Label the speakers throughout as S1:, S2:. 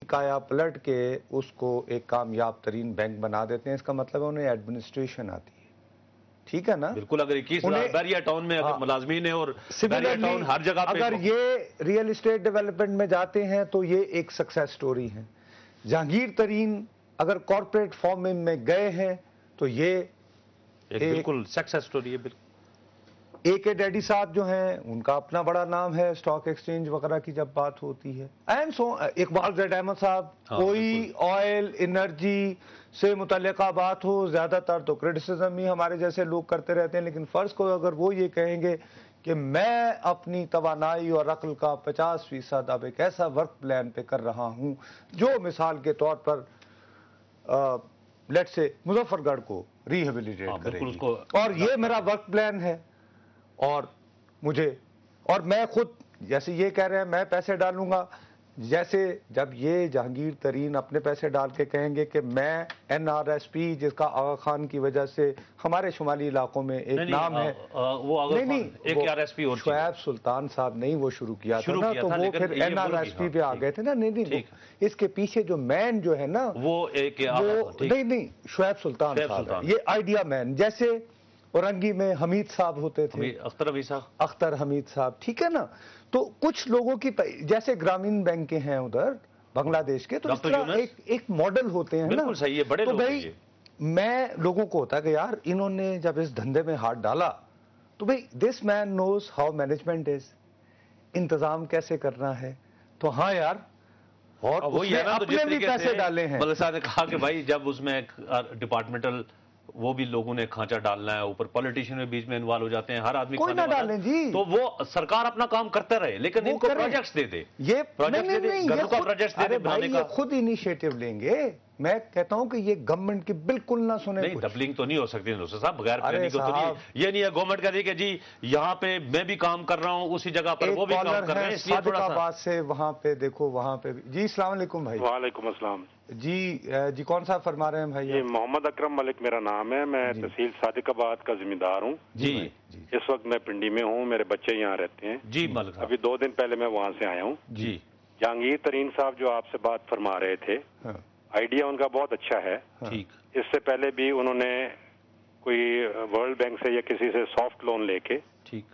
S1: काया पलट के उसको एक कामयाब तरीन बैंक बना देते हैं। इसका मतलब है उन्हें एडमिनिस्ट्रेशन आती है, ठीक है ना?
S2: बिल्कुल, अगर 21,000 बैरिया टाउन में अगर मुलाजमीन है और बैरिया टाउन हर जगह पे,
S1: अगर ये रियल एस्टेट डेवलपमेंट में जाते हैं तो ये एक सक्सेस स्टोरी है। जहांगीर तरीन अगर कॉर्पोरेट फॉर्म में गए हैं तो ये
S2: एक बिल्कुल सक्सेस स्टोरी है। बिल्कुल
S1: के डैडी साहब जो हैं उनका अपना बड़ा नाम है स्टॉक एक्सचेंज वगैरह की जब बात होती है। एंड सो इकबाल ज़ैद अहमद साहब, कोई ऑयल एनर्जी से मुतल्लिका बात हो, ज्यादातर तो क्रिटिसिज्म ही हमारे जैसे लोग करते रहते हैं, लेकिन फर्ज को अगर वो ये कहेंगे कि मैं अपनी तवानाई और अक्ल का 50% अब एक ऐसा वर्क प्लान पे कर रहा हूं जो मिसाल के तौर पर लेट्स से मुजफ्फरगढ़ को रिहेबिलिटेट करेगी, और ये मेरा वर्क प्लान है, और मैं खुद जैसे ये कह रहे हैं मैं पैसे डालूंगा, जैसे जब ये जहांगीर तरीन अपने पैसे डाल के कहेंगे कि मैं NRSP जिसका आगा खान की वजह से हमारे शुमाली इलाकों में एक नाम है,
S2: वो आगा खान एक RSP और
S1: शुएब सुल्तान साहब नहीं वो शुरू किया था ना, तो वो फिर NRSP पे आ गए थे ना। नहीं, इसके पीछे जो मैन जो है ना
S2: वो एक
S1: नहीं शुएब सुल्तान साहब, ये आइडिया मैन। जैसे औरंगी में हमीद साहब होते थे, अख्तर हमीद साहब, ठीक है ना? तो कुछ लोगों की जैसे ग्रामीण बैंकें हैं उधर बांग्लादेश के, तो इस तरह एक मॉडल होते हैं ना।
S2: सही है, बड़े
S1: तो भाई मैं लोगों को होता है कि यार इन्होंने जब इस धंधे में हाथ डाला तो भाई this man knows how management is, इंतजाम कैसे करना है। तो हाँ यार, और उसने अपने भी पैसे डाले हैं।
S2: मलिक साहब ने कहा कि भाई जब उसमें डिपार्टमेंटल वो भी लोगों ने खांचा डालना है, ऊपर पॉलिटिशियन में बीच में इन्वॉल्व हो जाते हैं, हर आदमी
S1: कोई ना डालें जी,
S2: तो वो सरकार अपना काम करते रहे, लेकिन इनको प्रोजेक्ट्स दे दे,
S1: ये
S2: प्रोजेक्ट दे दे, घरों का प्रोजेक्ट दे दे बनाने का।
S1: खुद इनिशिएटिव लेंगे। मैं कहता हूं कि ये गवर्नमेंट की बिल्कुल ना सुने।
S2: नहीं, डबलिंग तो नहीं हो सकती साहब, बगैर प्लानिंग को तो नहीं। ये नहीं है गवर्नमेंट कह रही कि जी यहाँ पे मैं भी काम कर रहा हूँ, उसी जगह पर वो भी काम कर रहे हैं, इसलिए थोड़ा सा
S1: से वहां पे देखो, वहां पे जी। अस्सलाम वालेकुम भाई।
S3: वालेकुम अस्सलाम
S1: जी कौन सा फरमा रहे हैं भाई?
S3: ये मोहम्मद अकरम मलिक मेरा नाम है, मैं तहसील सादिकाबाद का जिम्मेदार हूँ
S2: जी।
S3: इस वक्त मैं पिंडी में हूँ, मेरे बच्चे यहाँ रहते हैं जी। मलिक अभी 2 दिन पहले मैं वहाँ से आया हूँ
S2: जी।
S3: जहांगीर तरीन साहब जो आपसे बात फरमा रहे थे, आइडिया उनका बहुत अच्छा है।
S2: ठीक,
S3: इससे पहले भी उन्होंने कोई वर्ल्ड बैंक से या किसी से सॉफ्ट लोन लेके
S2: ठीक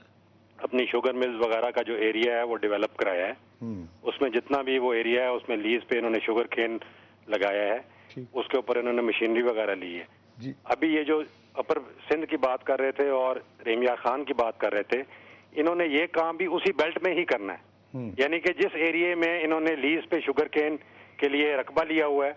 S3: अपनी शुगर मिल्स वगैरह का जो एरिया है वो डेवलप कराया है। उसमें जितना भी वो एरिया है उसमें लीज पे इन्होंने शुगर केन लगाया है, उसके ऊपर इन्होंने मशीनरी वगैरह ली है
S1: जी।
S3: अभी ये जो अपर सिंध की बात कर रहे थे और रहीम यार खान की बात कर रहे थे, इन्होंने ये काम भी उसी बेल्ट में ही करना है। यानी कि जिस एरिया में इन्होंने लीज पे शुगर केन के लिए रकबा लिया हुआ है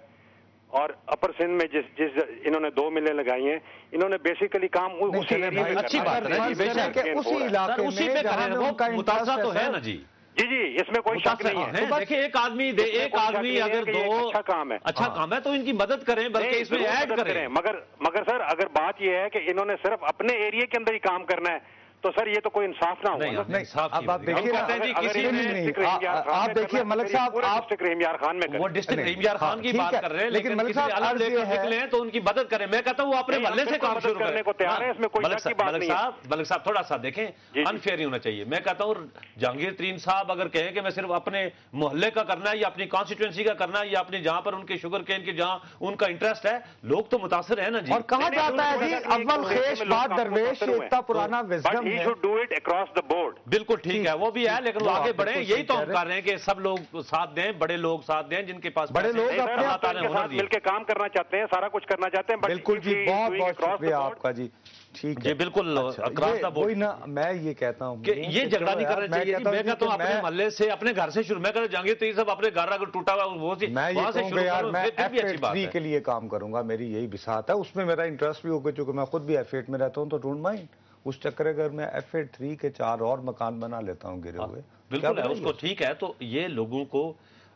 S3: और अपर सिंध में जिस इन्होंने 2 मिलें लगाई हैं, इन्होंने बेसिकली काम उसी एरिया में।
S2: अच्छी बात है,
S1: उसी इलाके
S2: उसी पे कर रहे हैं, मुतासरा तो है ना जी।
S3: जी, इसमें कोई शक नहीं है।
S2: तो देखिए एक आदमी अगर 2
S3: अच्छा काम
S2: है तो इनकी मदद करें, बल्कि इसमें ऐड करें।
S3: मगर सर अगर बात यह है कि इन्होंने सिर्फ अपने एरिया के अंदर ही काम करना है तो सर ये तो कोई इंसाफ ना होगा।
S1: अब आप देखिए, आप देखिए मलिक साहब, आप
S3: डिस्ट्रिक्ट रहीम यार खान में
S2: वो डिस्ट्रिक्ट रहीम यार खान की बात कर रहे हैं, लेकिन मलिक साहब अलग निकले हैं तो उनकी मदद करें। मैं कहता हूँ वो अपने मोहल्ले से काम शुरू करने
S3: को तैयार है, इसमें कोई शक की बात नहीं है।
S2: मलिक साहब थोड़ा सा देखें, अनफेयर नहीं होना चाहिए। मैं कहता हूँ जहांगीर तरीन साहब अगर कहें कि मैं सिर्फ अपने मोहल्ले का करना है या अपनी कॉन्स्टिट्यूंसी का करना है या अपनी जहां पर उनके शुगर केन की जहां उनका इंटरेस्ट है, लोग तो मुतासर है ना जी।
S1: और कहा जाता है जी अव्वल खेश बाद दरवेश, इतना पुराना विज़डम है।
S3: अक्रॉस द बोर्ड
S2: बिल्कुल ठीक है, वो भी है, लेकिन वो आगे बढ़े, यही तो हम कर रहे हैं कि सब लोग साथ दें, बड़े लोग साथ दें, जिनके पास
S1: बड़े लोग
S3: अपने साथ मिलकर काम करना चाहते हैं, सारा कुछ करना चाहते हैं।
S1: बिल्कुल जी, बहुत शुक्रिया आपका जी। ठीक है
S2: जी, बिल्कुल अक्रॉस द बोर्ड
S1: ना। मैं ये कहता हूँ कि
S2: ये झगड़ा नहीं करना चाहिए। मैं कहता हूँ अपने मोहल्ले से, अपने घर से शुरू। मैं कहता हूँ जहांगीर तरीन साहब अपने घर अगर टूटा हुआ वो वहां से शुरू करो, फिर भी अच्छी बात है।
S1: के लिए काम करूंगा, मेरी यही बिसात है, उसमें मेरा इंटरेस्ट भी होगा, चूंकि मैं खुद भी F8 में रहता हूँ, तो डोंट माइंड उस चक्कर अगर मैं F8 3 के 4 और मकान बना लेता हूँ गिरे हुए।
S2: बिल्कुल है, उसको ठीक है। तो ये लोगों को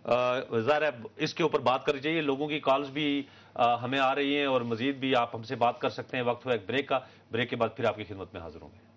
S2: ज़ाहिर है इसके ऊपर बात करनी चाहिए। लोगों की कॉल्स भी हमें आ रही हैं और मजीद भी आप हमसे बात कर सकते हैं। वक्त हुआ एक ब्रेक का, ब्रेक के बाद फिर आपकी खिदमत में हाजिर होंगे।